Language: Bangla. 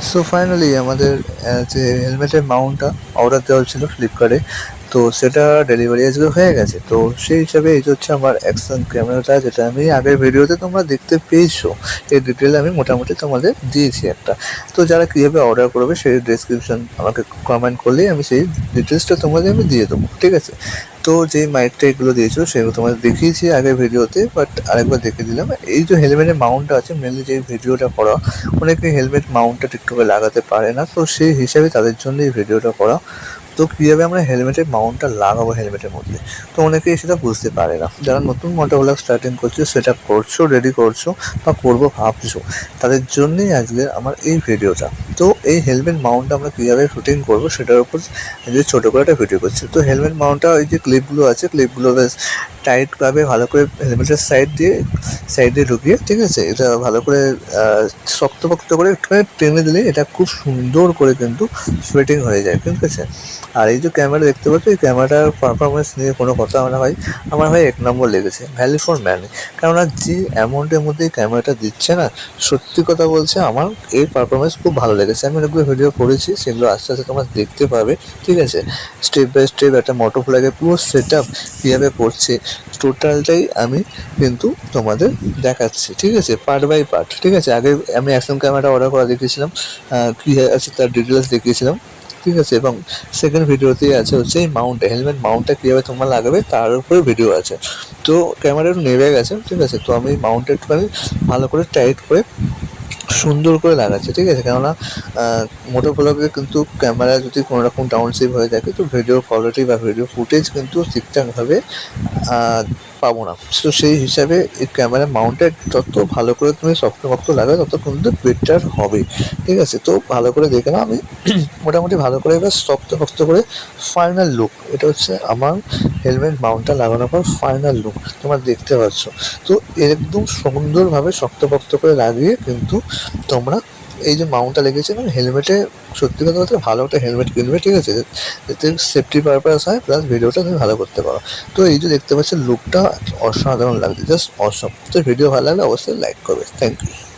সো ফাইনালি আমাদের যে হেলমেটের মাউন্টটা অর্ডার দেওয়া ছিল ফ্লিপকার্টে, তো সেটা ডেলিভারি আজকে হয়ে গেছে। তো সেই হিসাবে এই যে হচ্ছে আমার অ্যাকশন ক্যামেরাটা, যেটা আমি আগের ভিডিওতে তোমরা দেখতে পেয়েছো, এই ডিটেল আমি মোটামুটি তোমাদের দিয়েছি একটা। তো যারা কীভাবে অর্ডার করবে সেই ডেসক্রিপশন আমাকে কমেন্ট করলেই আমি সেই ডিটেলসটা তোমাদের আমি দিয়ে দেবো, ঠিক আছে। তো যেই মাইকটা এগুলো দিয়েছো সেগুলো তোমাদের দেখিয়েছি আগের ভিডিওতে, বাট আরেকবার দেখে দিলাম। এই যে হেলমেটের মাউন্টটা আছে, মেনলি যে ভিডিওটা করা, অনেকে হেলমেট মাউন্টটা ঠিকঠাক লাগাতে পারে না, তো সেই হিসাবে তাদের জন্য এই ভিডিওটা করা। তো কীভাবে আমরা হেলমেটের মাউন্টটা লাগাবো হেলমেটের মধ্যে, তো অনেকেই সেটা বুঝতে পারে না। যারা নতুন মোটোব্লগ স্টার্টিং করছো, সেটা করছো, রেডি করছো বা করবো ভাবছো, তাদের জন্যই আজকে আমার এই ভিডিওটা। তো এই হেলমেট মাউন্টটা আমরা কীভাবে ফিটিং করবো সেটার উপর যে ছোটো করে একটা ভিডিও করছি। তো হেলমেট মাউন্টটা, ওই যে ক্লিপগুলো আছে, ক্লিপগুলো বেশ টাইটভাবে ভালো করে হেলমেটের সাইড দিয়ে ঢুকিয়ে, ঠিক আছে, এটা ভালো করে শক্তপোক্ত করে একটুখানি টেনে দিলে এটা খুব সুন্দর করে কিন্তু ফিটিং হয়ে যায়, ঠিক আছে। আর এই যে ক্যামেরা দেখতে পাচ্ছ, এই ক্যামেরাটার পারফরমেন্স নিয়ে কোনো কথা আমার ভাই 1 নম্বর লেগেছে, ভ্যালু ফর মানি। কেননা যে অ্যামাউন্টের মধ্যে এই ক্যামেরাটা দিচ্ছে না, সত্যি কথা বলছে, আমার এর পারফরমেন্স খুব ভালো লেগেছে। আমি অনেকগুলো ভিডিও করেছি, সেগুলো আস্তে আস্তে তোমরা দেখতে পাবে, ঠিক আছে। স্টেপ বাই স্টেপ একটা মোটো ব্লগের পুরো সেট আপ কীভাবে করছে, টোটালটাই আমি কিন্তু তোমাদের দেখাচ্ছি, ঠিক আছে, পার্ট বাই পার্ট, ঠিক আছে। আগে আমি অ্যাকশন ক্যামেরাটা অর্ডার করা দেখিয়েছিলাম, কী আছে তার ডিটেলস দেখিয়েছিলাম, ঠিক আছে। এবং সেকেন্ড ভিডিওতেই আছে হচ্ছে এই হেলমেট মাউন্টটা কীভাবে তোমরা লাগাবে তার উপরে ভিডিও আছে। তো ক্যামেরা একটু নেড়ে গেছে, ঠিক আছে। তো আমি মাউন্টটা একটুখানি ভালো করে টাইট করে সুন্দর করে লাগাচ্ছি, ঠিক আছে। কেননা মোটো ব্লগে কিন্তু ক্যামেরা যদি কোনো রকম ডাউনশিপ হয়ে থাকে, তো ভিডিও কোয়ালিটি বা ভিডিও ফুটেজ কিন্তু ঠিকঠাকভাবে পাবো না। তো সেই হিসাবে এই ক্যামেরা মাউন্টেড যত ভালো করে তুমি শক্ত লাগাবে, তত কিন্তু বেটার হবে, ঠিক আছে। তো ভালো করে দেখে নাও, আমি মোটামুটি ভালো করে এবার শক্ত করে ফাইনাল লুক, এটা হচ্ছে আমার হেলমেট মাউন্টটা লাগানোর পর ফাইনাল লুক তোমরা দেখতে পাচ্ছ। তো একদম সুন্দরভাবে শক্ত করে লাগিয়ে কিন্তু তোমরা এই যে মাউন্টটা লেগেছে না হেলমেটে, সত্যি কথা বলতে ভালো একটা হেলমেট কিনবে, ঠিক আছে, এতে সেফটি পারপাস হয়, প্লাস ভিডিওটা তুমি ভালো করতে পারো। তো এই যে দেখতে পাচ্ছ লুকটা অসাধারণ লাগছে, জাস্ট অসম। তো ভিডিও ভালো লাগলে অবশ্যই লাইক করবে। Thank you.